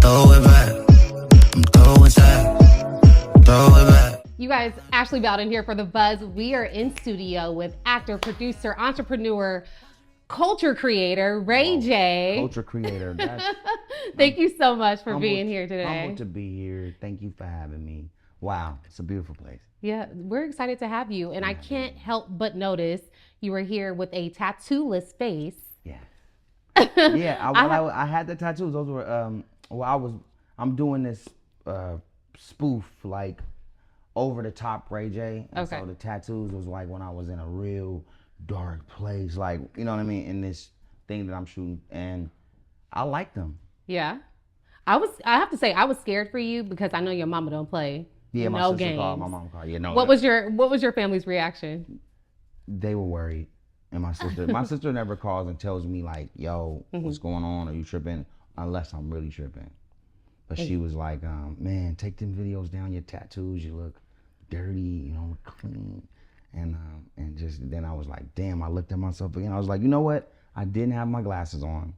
throw it back. I'm throw it back. Throw it back. You guys, Ashley Bowden here for The Buzz. We are in studio with actor, producer, entrepreneur, culture creator, Ray J. Culture creator. Thank you so much for being here today. Humbled to be here. Thank you for having me. Wow, it's a beautiful place. Yeah, we're excited to have you. And I can't help but notice you were here with a tattoo-less face. Yeah. Yeah, I had the tattoos. Those were, I'm doing this spoof, like, over the top Ray J. And okay. So the tattoos was like when I was in a real dark place, like, you know what I mean, in this thing that I'm shooting, and I liked them. Yeah. I have to say, I was scared for you because I know your mama don't play. Yeah, my no sister games. called, my mom called. Yeah, no. What was your family's reaction? They were worried. And my sister never calls and tells me like, yo, what's going on? Are you tripping? Unless I'm really tripping. But she was like, man, take them videos down, your tattoos, you look dirty, you know, clean. And just then I was like, damn, I looked at myself again. I was like, you know what? I didn't have my glasses on.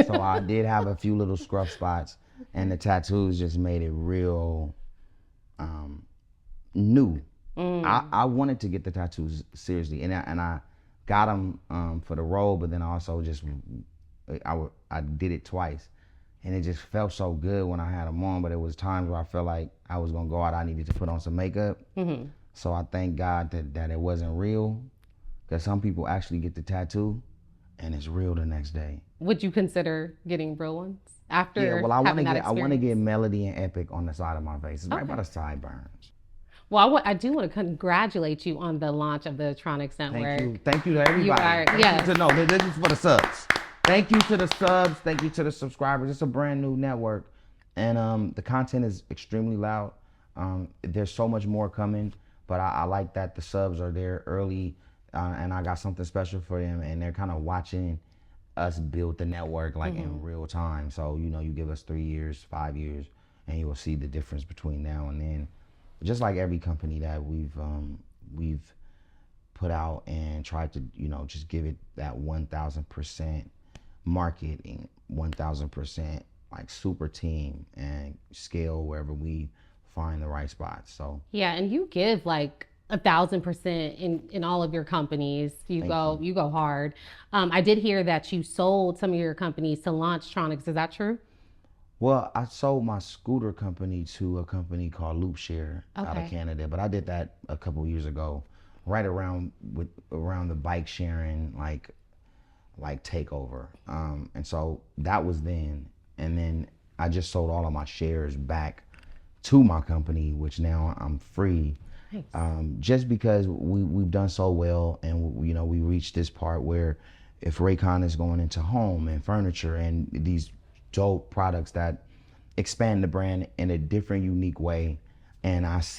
So I did have a few little scruff spots, and the tattoos just made it real new. I wanted to get the tattoos seriously, and I got them for the role, but then I also I did it twice, and it just felt so good when I had them on. But it was times where I felt like I was gonna go out, I needed to put on some makeup. So I thank God that it wasn't real, because some people actually get the tattoo, and it's real the next day. Would you consider getting real ones after? Yeah, well, I want to get experience? Melody and Epic on the side of my face. It's right by the sideburns. Well, I do want to congratulate you on the launch of the Tronix Network. Thank you to everybody. You are, yes. This is for the subs. Thank you to the subs. Thank you to the subscribers. It's a brand new network, and the content is extremely loud. There's so much more coming, but I like that the subs are there early, and I got something special for them, and they're kind of watching us build the network like in real time. So, you know, you give us 3 years, 5 years, and you will see the difference between now and then. Just like every company that we've put out and tried to, you know, just give it that 1,000% marketing, 1,000% like super team, and scale wherever we find the right spots. So yeah, and you give like 1,000% in all of your companies. You go hard. I did hear that you sold some of your companies to launch Tronix. Is that true? Well, I sold my scooter company to a company called Loopshare out of Canada, but I did that a couple years ago, right around the bike sharing like takeover, and so that was then. And then I just sold all of my shares back to my company, which now I'm free. Nice. Just because we've done so well, and you know, we reached this part where if Raycon is going into home and furniture and these dope products that expand the brand in a different, unique way, and I just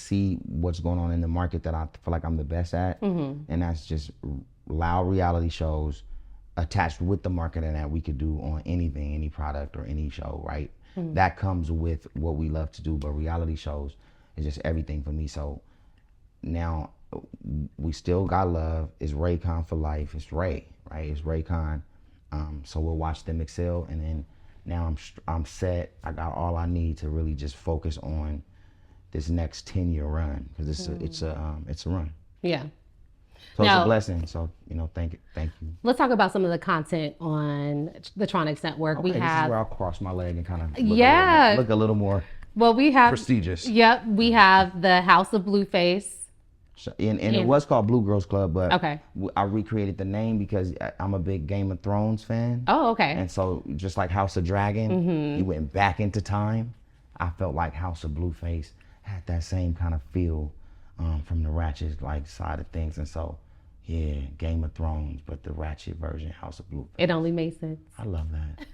see what's going on in the market that I feel like I'm the best at, and that's just loud reality shows attached with the marketing that we could do on anything, any product or any show, right? That comes with what we love to do, but reality shows is just everything for me. So now we still got love. It's Raycon for life. It's Ray, right? It's Raycon. So we'll watch them excel, and then now I'm set. I got all I need to really just focus on this next 10-year run, because it's a run. Yeah. So now, it's a blessing. So, you know, thank you. Let's talk about some of the content on the Tronix Network. Okay, this is where I'll cross my leg and kind of look a little more prestigious. Yep, we have the House of Blueface. And it was called Blue Girls Club, but okay. I recreated the name because I'm a big Game of Thrones fan. Oh, okay. And so just like House of Dragon, you went back into time. I felt like House of Blueface had that same kind of feel from the ratchet like side of things. And so, yeah, Game of Thrones, but the ratchet version, House of Blueface. It only made sense. I love that.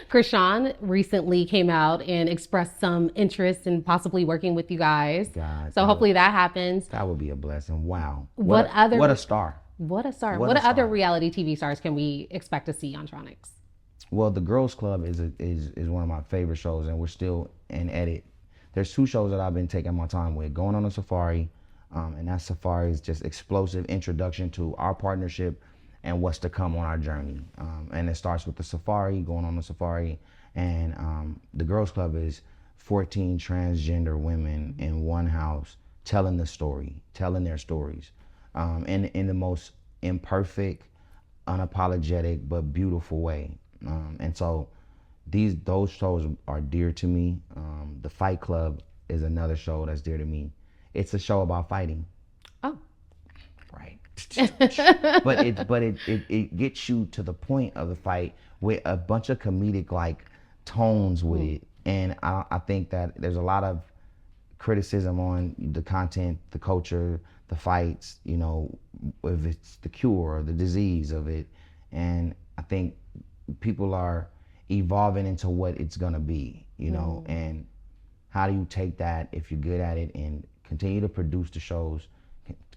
Krishan recently came out and expressed some interest in possibly working with you guys. So hopefully that happens. That would be a blessing. Wow. What a star. What a star. What other reality TV stars can we expect to see on Tronix? Well, the Girls Club is one of my favorite shows, and we're still in edit. There's 2 shows that I've been taking my time with. Going on a Safari, and that Safari is just explosive introduction to our partnership and what's to come on our journey. And it starts with the safari, going on the safari, and the Girls Club is 14 transgender women in one house telling their stories, in the most imperfect, unapologetic, but beautiful way. And so those shows are dear to me. The Fight Club is another show that's dear to me. It's a show about fighting. Oh. Right. but it gets you to the point of the fight with a bunch of comedic like tones with it. And I think that there's a lot of criticism on the content, the culture, the fights, you know, if it's the cure or the disease of it. And I think people are evolving into what it's gonna be, you know, and how do you take that if you're good at it and continue to produce the shows,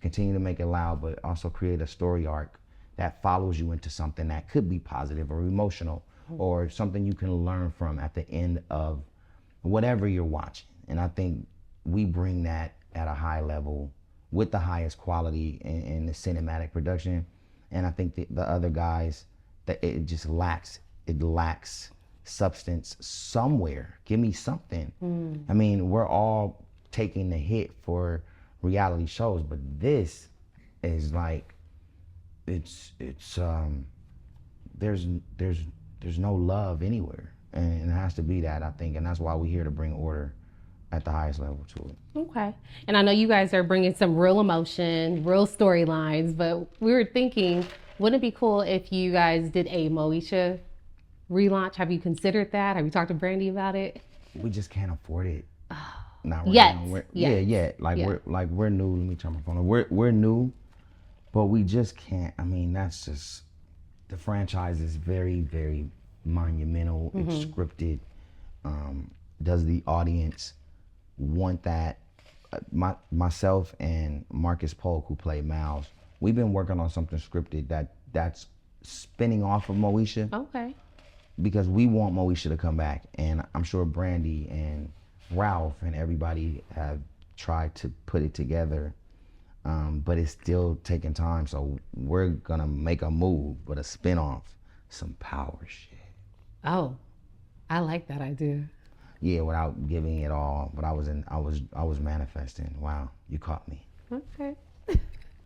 continue to make it loud, but also create a story arc that follows you into something that could be positive or emotional or something you can learn from at the end of whatever you're watching. And I think we bring that at a high level with the highest quality in the cinematic production. And I think the other guys, that it just lacks substance somewhere. Give me something. I mean, we're all taking the hit for reality shows, but this is like, there's no love anywhere, and it has to be that, I think, and that's why we're here to bring order at the highest level to it. Okay. And I know you guys are bringing some real emotion, real storylines, but we were thinking, wouldn't it be cool if you guys did a Moesha relaunch? Have you considered that? Have you talked to Brandy about it? We just can't afford it. Not right Yet. now. Yes. We're new. Let me turn my phone on. We're new, but we just can't. I mean, that's just, the franchise is very, very monumental. It's scripted. Does the audience want that? Myself and Marcus Polk, who played Miles, we've been working on something scripted that's spinning off of Moesha. Okay. Because we want Moesha to come back, and I'm sure Brandy and Ralph and everybody have tried to put it together, but it's still taking time. So we're gonna make a move, but a spinoff, some power shit. Oh, I like that idea. Yeah, without giving it all, but I was manifesting. Wow, you caught me. Okay.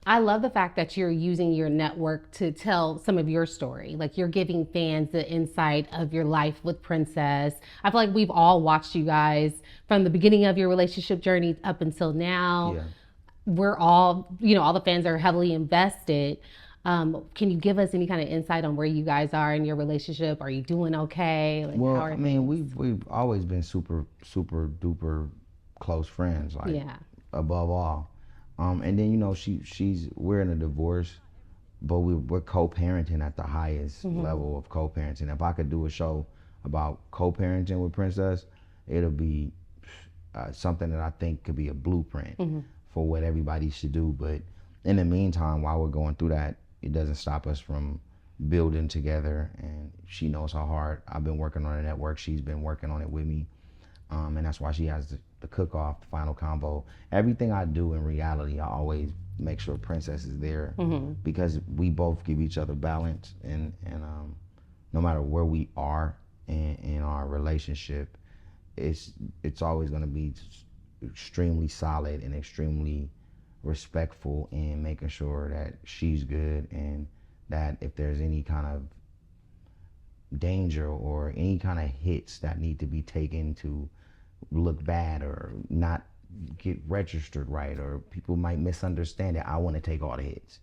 I love the fact that you're using your network to tell some of your story. Like, you're giving fans the insight of your life with Princess. I feel like we've all watched you guys from the beginning of your relationship journey up until now. Yeah. We're all, all the fans are heavily invested. Can you give us any kind of insight on where you guys are in your relationship? Are you doing okay? Like, well, I mean, we've always been super, super duper close friends, like, above all. And then, we're in a divorce, but we're co-parenting at the highest level of co-parenting. If I could do a show about co-parenting with Princess, it'll be something that I think could be a blueprint for what everybody should do. But in the meantime, while we're going through that, it doesn't stop us from building together. And she knows how hard I've been working on the network. She's been working on it with me. And that's why she has the cook-off, the final combo. Everything I do in reality, I always make sure Princess is there, because we both give each other balance. And no matter where we are in our relationship, it's always going to be extremely solid and extremely respectful in making sure that she's good, and that if there's any kind of danger or any kind of hits that need to be taken to look bad or not get registered right, or people might misunderstand it, I want to take all the hits.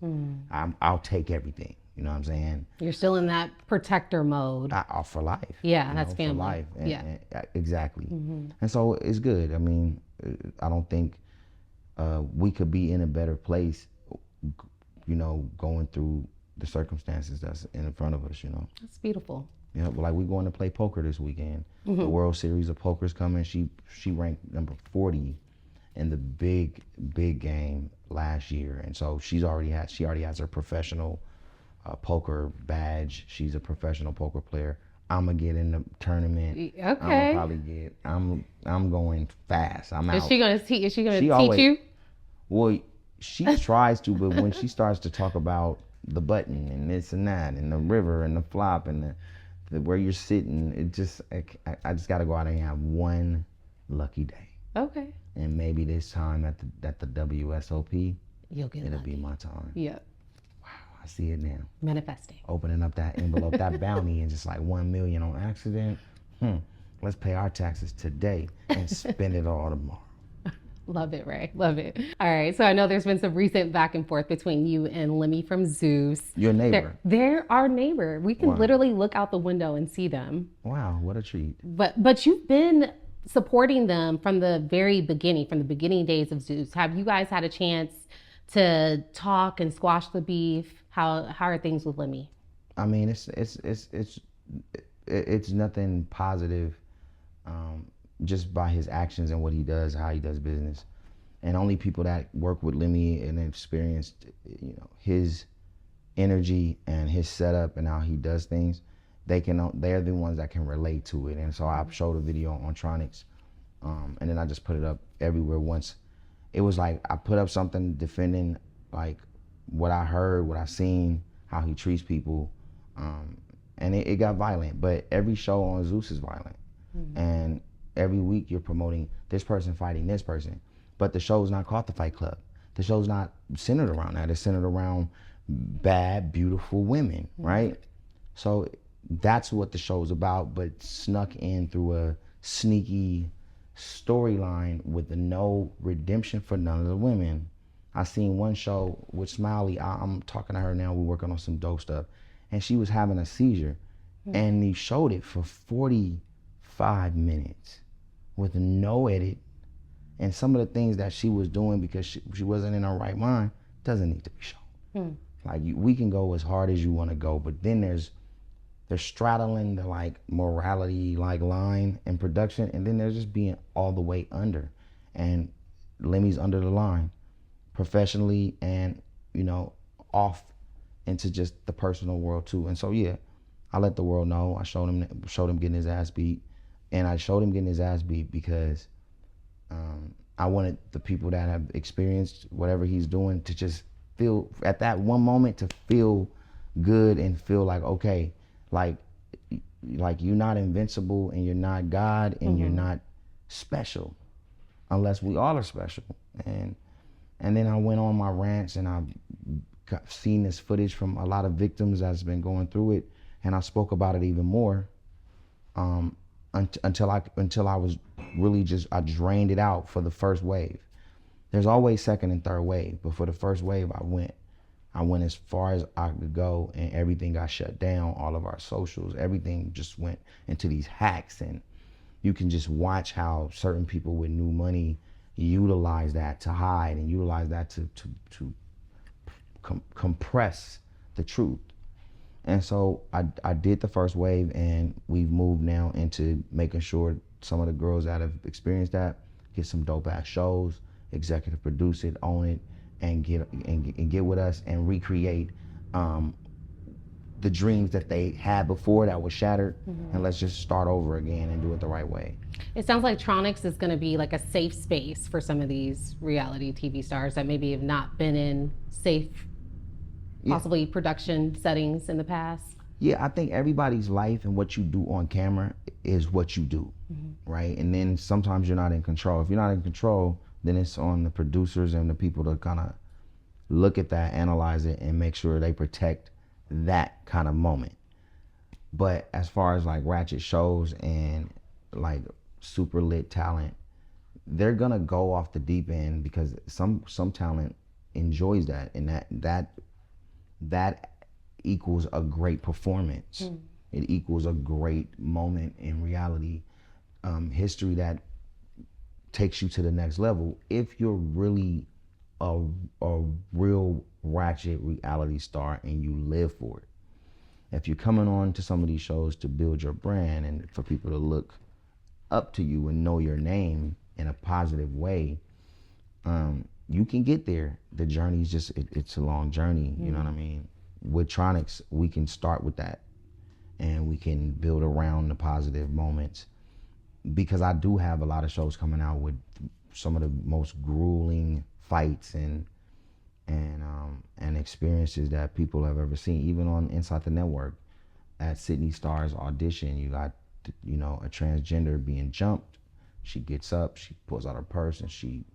I'll take everything. You know what I'm saying? You're still in that protector mode. For life. Yeah, that's family. For life. And exactly. Mm-hmm. And so it's good. I mean, I don't think we could be in a better place, going through the circumstances that's in front of us, That's beautiful. Yeah, like we're going to play poker this weekend. The World Series of Poker's coming. She ranked number 40 in the big game last year, and so she already has her professional poker badge. She's a professional poker player. I'm gonna get in the tournament. Okay. I'm gonna probably get. I'm going fast. I'm out. Is she gonna teach you? Well, she tries to, but when she starts to talk about the button and this and that and the river and the flop and the where you're sitting. It just I just got to go out and have one lucky day. Okay. And maybe this time at the WSOP, You'll get it'll lucky. be my time. Yep. I see it now. Manifesting. Opening up that envelope, that bounty, and just like 1 million on accident. Let's pay our taxes today and spend it all tomorrow. Love it, Ray. Love it. All right. So I know there's been some recent back and forth between you and Lemmy from Zeus. Your neighbor. They're our neighbor. We can Wow. literally look out the window and see them. Wow, what a treat. But you've been supporting them from the very beginning, from the beginning days of Zeus. Have you guys had a chance to talk and squash the beef? How are things with Lemmy? I mean, it's nothing positive, just by his actions and what he does, how he does business. And only people that work with Lemmy and experienced, his energy and his setup and how he does things, they're the ones that can relate to it. And so I showed a video on Tronix, and then I just put it up everywhere once. It was like I put up something defending like what I heard, what I seen, how he treats people, and it got violent. But every show on Zeus is violent, and every week you're promoting this person fighting this person. But the show's not called The Fight Club. The show's not centered around that. It's centered around bad, beautiful women, right? So that's what the show's about, but snuck in through a sneaky storyline with no redemption for none of the women. I seen one show with Smiley. I'm talking to her now. We're working on some dope stuff, and she was having a seizure, and he showed it for 45 minutes with no edit, and some of the things that she was doing because she wasn't in her right mind doesn't need to be shown. Like we can go as hard as you want to go, but then they're straddling the like morality like line in production, and then they're just being all the way under, and Lemmy's under the line professionally and off into just the personal world too. And so yeah, I let the world know. I showed him getting his ass beat, and I showed him getting his ass beat because I wanted the people that have experienced whatever he's doing to just feel at that one moment, to feel good and feel like, okay, like you're not invincible and you're not God and you're not special unless we all are special. And then I went on my rants, and I've seen this footage from a lot of victims that's been going through it, and I spoke about it even more until I was really I drained it out for the first wave. There's always second and third wave, but for the first wave, I went as far as I could go, and everything got shut down. All of our socials, everything just went into these hacks, and you can just watch how certain people with new money utilize that to hide and utilize that to compress the truth. And so I did the first wave, and we've moved now into making sure some of the girls that have experienced that get some dope ass shows, executive produce it, own it, and get with us and recreate the dreams that they had before that was shattered, and let's just start over again and do it the right way. It sounds like Tronix is going to be like a safe space for some of these reality TV stars that maybe have not been in safe, possibly production settings in the past. Yeah, I think everybody's life and what you do on camera is what you do, right? And then sometimes you're not in control. If you're not in control, then it's on the producers and the people to kind of look at that, analyze it, and make sure they protect that kind of moment. But as far as like ratchet shows and like super lit talent, they're gonna go off the deep end because some talent enjoys that, and that equals a great performance. It equals a great moment in reality history that takes you to the next level if you're really a real ratchet reality star and you live for it. If you're coming on to some of these shows to build your brand and for people to look up to you and know your name in a positive way, you can get there. The journey's just, it's a long journey, you know what I mean? With Tronix, we can start with that and we can build around the positive moments, because I do have a lot of shows coming out with some of the most grueling fights and and experiences that people have ever seen, even on Inside the Network. At Sydney Star's audition, you got, you know, a transgender being jumped. She gets up, she pulls out her purse, and she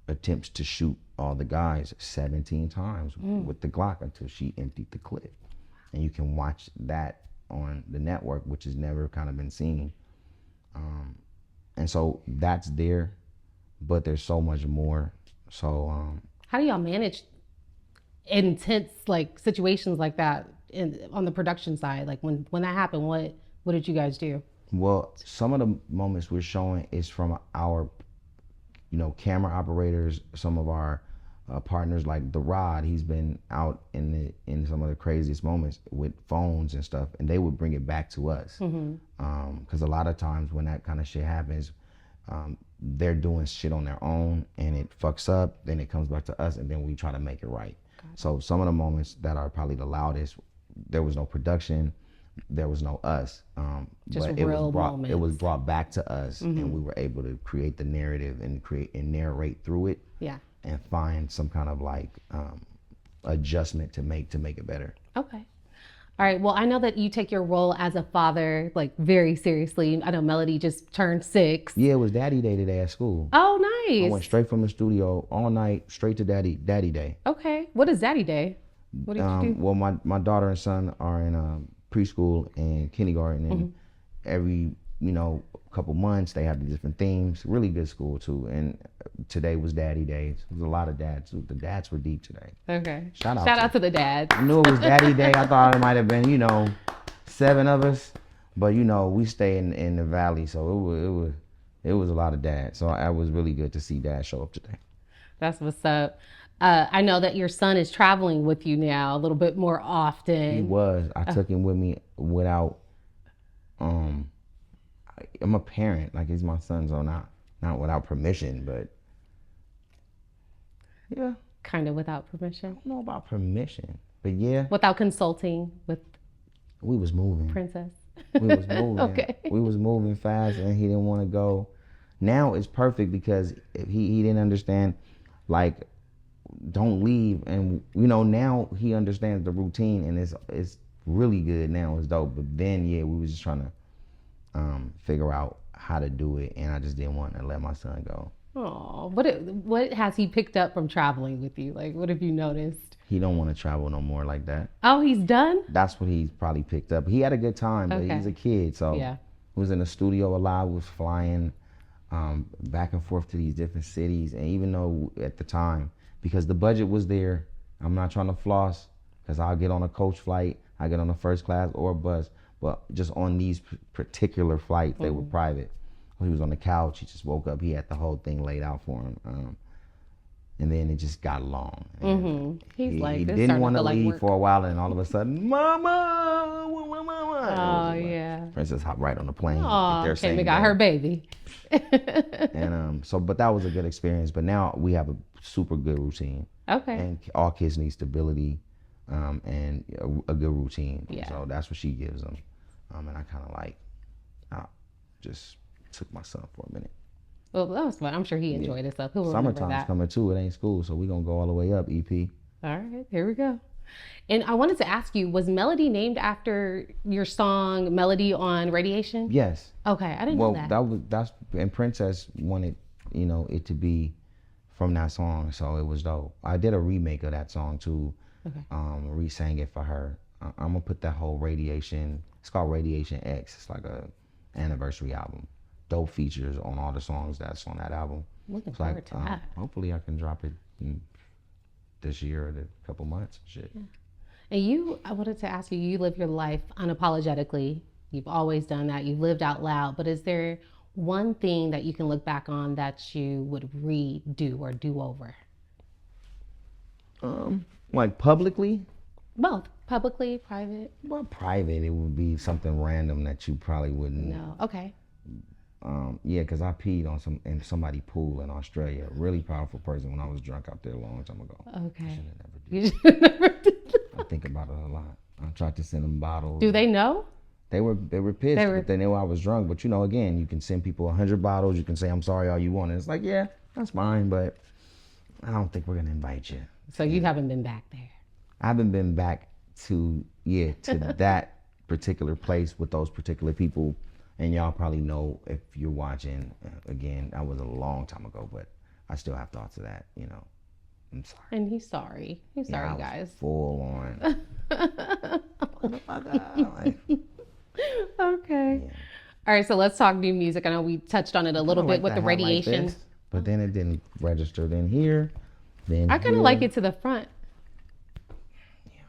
attempts to shoot all the guys 17 times with the Glock until she emptied the clip. And you can watch that on the network, which has never kind of been seen. And so that's there, but there's so much more. So how do y'all manage intense like situations like that on the production side? Like when that happened, what did you guys do? Well, some of the moments we're showing is from our, you know, camera operators, some of our partners like The Rod. He's been out in some of the craziest moments with phones and stuff, and they would bring it back to us. Because a lot of times when that kind of shit happens, they're doing shit on their own and it fucks up, then it comes back to us and then we try to make it right. So some of the moments that are probably the loudest, there was no production, there was no us, Just but real moments. it was brought back to us, and we were able to create the narrative and narrate through it, and find some kind of like adjustment to make it better. Okay. All right. Well, I know that you take your role as a father like very seriously. I know Melody just turned 6. Yeah, it was Daddy Day today at school. Oh, nice. I went straight from the studio all night, straight to Daddy Day. Okay. What is Daddy Day? What did you do? Well, my daughter and son are in preschool and kindergarten, and every, you know, couple months they have the different themes. Really good school too. And today was Daddy Day. There was a lot of dads. The dads were deep today. Okay. Shout out to the dads. I knew it was Daddy Day. I thought it might have been, you know, 7 of us, but you know, we stay in the valley, so it was a lot of dads. So it was really good to see Dad show up today. That's what's up. I know that your son is traveling with you now a little bit more often. He was. I took him with me without. I'm a parent, like he's my son, so not without permission, but yeah. Kind of without permission. I don't know about permission, but yeah. Without consulting with. We was moving. Princess. We was moving. Okay. We was moving fast, and he didn't want to go. Now it's perfect because he didn't understand, like, don't leave, and you know, now he understands the routine, and it's really good now. It's dope. But then we was just trying to figure out how to do it, and I just didn't want to let my son go. Oh, what has he picked up from traveling with you? Like, what have you noticed? He don't want to travel no more like that. Oh, he's done? That's what he's probably picked up. He had a good time, but he's a kid, so he was in the studio a lot. Was flying back and forth to these different cities, and even though at the time, because the budget was there, I'm not trying to floss, because I'll get on a coach flight, I get on a first class or a bus, but just on these particular flights, they were private. He was on the couch, he just woke up, he had the whole thing laid out for him. And then it just got long. He didn't want to leave for a while, and all of a sudden, Mama! Oh, yeah. Princess hopped right on the plane. Oh, came and got her baby. And but that was a good experience. But now we have a super good routine. Okay. And all kids need stability and a good routine. Yeah. So that's what she gives them. And I kind of like, just took my son for a minute. Well, that was fun. I'm sure he enjoyed himself. He'll remember that. Summertime's coming too. It ain't school, so we're going to go all the way up, EP. All right, here we go. And I wanted to ask you, was Melody named after your song Melody on Radiation? Yes. Okay, I didn't know that. And Princess wanted, you know, it to be from that song, so it was dope. I did a remake of that song too. Okay. Re-sang it for her. I'm gonna put that whole Radiation. It's called Radiation X. It's like a anniversary album. Dope features on all the songs that's on that album. Looking forward to that. Hopefully I can drop it this year or a couple months. Shit. Yeah. And I wanted to ask you, you live your life unapologetically. You've always done that. You've lived out loud. But is there one thing that you can look back on that you would redo or do over? Like publicly? Both. Publicly, private? Well, private, it would be something random that you probably wouldn't. No. Okay. Yeah, because I peed on in somebody's pool in Australia. A really powerful person when I was drunk out there a long time ago. Okay. You should have never did that. I think about it a lot. I tried to send them bottles. Do they know? They were pissed, but they knew I was drunk. But you know, again, you can send people 100 bottles. You can say I'm sorry all you want. And it's like, yeah, that's fine, but I don't think we're gonna invite you. So you haven't been back there. I haven't been back to that particular place with those particular people. And y'all probably know if you're watching, again, that was a long time ago, but I still have thoughts of that, you know. I'm sorry. And he's sorry. He's sorry, I was guys. full on. Oh my God. Like, Okay. yeah. All right, so let's talk new music. I know we touched on it a little I bit like with the hat like radiation. this, but then it didn't register. Then here, then I kind of here. like it to the front. Yeah.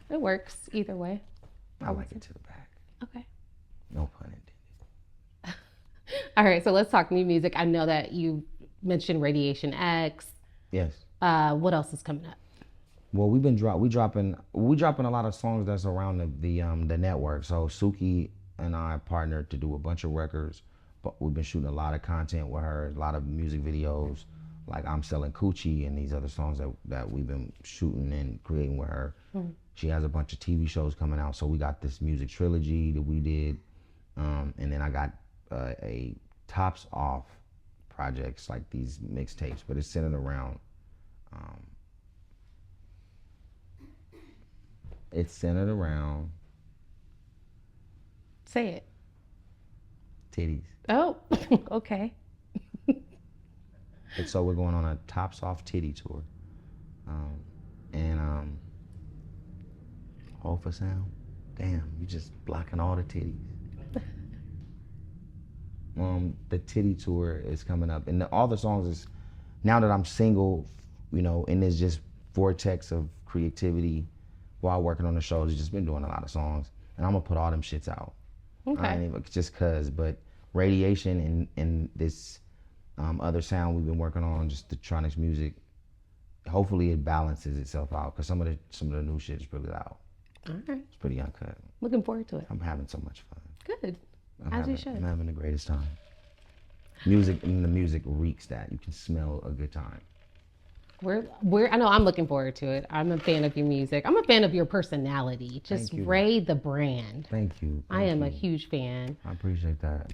It works either way. I like it to the back. Okay. No pun intended. All right, so let's talk new music. I know that you mentioned Radiation X. Yes. What else is coming up? Well, we dropping a lot of songs that's around the network. So Suki and I partnered to do a bunch of records, but we've been shooting a lot of content with her, a lot of music videos, like I'm Selling Coochie and these other songs that we've been shooting and creating with her. She has a bunch of TV shows coming out, so we got this music trilogy that we did, and then I got a Tops Off projects, like these mixtapes, but it's centered around Say it. titties. Oh, okay. And so we're going on a Tops Off titty tour, and hold for sound. Damn, you just blocking all the titties. The titty tour is coming up, and all the songs is, now that I'm single, you know, and there's just vortex of creativity while working on the shows. I've just been doing a lot of songs, and I'm gonna put all them shits out. Okay. I ain't even, just cause, but Radiation and this other sound we've been working on, just the Tronix music. Hopefully it balances itself out, cause some of the new shit is pretty loud. All right. It's pretty uncut. Looking forward to it. I'm having so much fun. Good. I'm As you should. having the greatest time. Music, and the music reeks that. You can smell a good time. I know I'm looking forward to it. I'm a fan of your music. I'm a fan of your personality. Just Thank you. Ray the brand. Thank you. I am a huge fan. I appreciate that.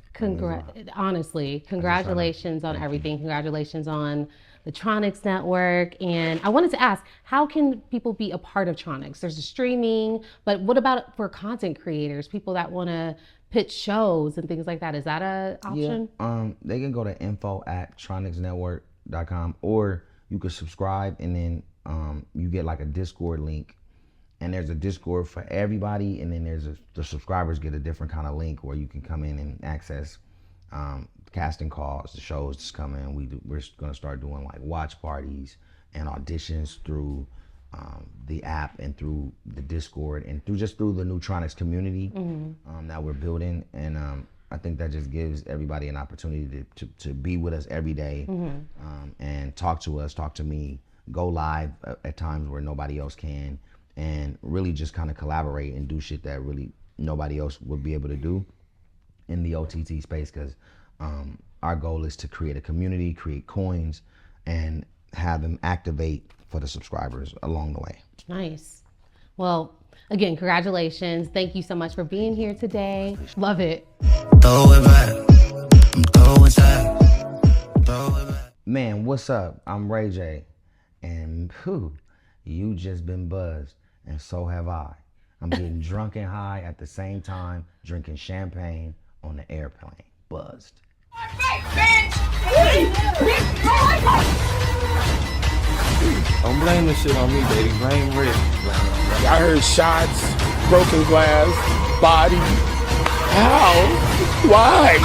Honestly, congratulations on Thank you. everything. Congratulations on the Tronix Network. And I wanted to ask, how can people be a part of Tronix? There's a streaming, but what about for content creators, people that want to pitch shows and things like that? Is that an option? Yeah. They can go to info@tronixnetwork.com, or you could subscribe, and then you get like a Discord link, and there's a Discord for everybody, and then the subscribers get a different kind of link where you can come in and access casting calls, the shows that's coming. We're gonna start doing like watch parties and auditions through the app and through the Discord and through the new Tronix community that we're building, and I think that just gives everybody an opportunity to be with us every day, and talk to me, go live at times where nobody else can, and really just kind of collaborate and do shit that really nobody else would be able to do in the OTT space, because our goal is to create a community, create coins, and have them activate for the subscribers along the way. Nice. Well, again, congratulations. Thank you so much for being here today. Love it. Throw it back. Throw it back. Throw it back. Man, what's up? I'm Ray J, and you just been buzzed, and so have I. I'm getting drunk and high at the same time, drinking champagne on the airplane. Buzzed. Don't blame this shit on me, baby. Blame Rick. I heard shots, broken glass, body. How? Why?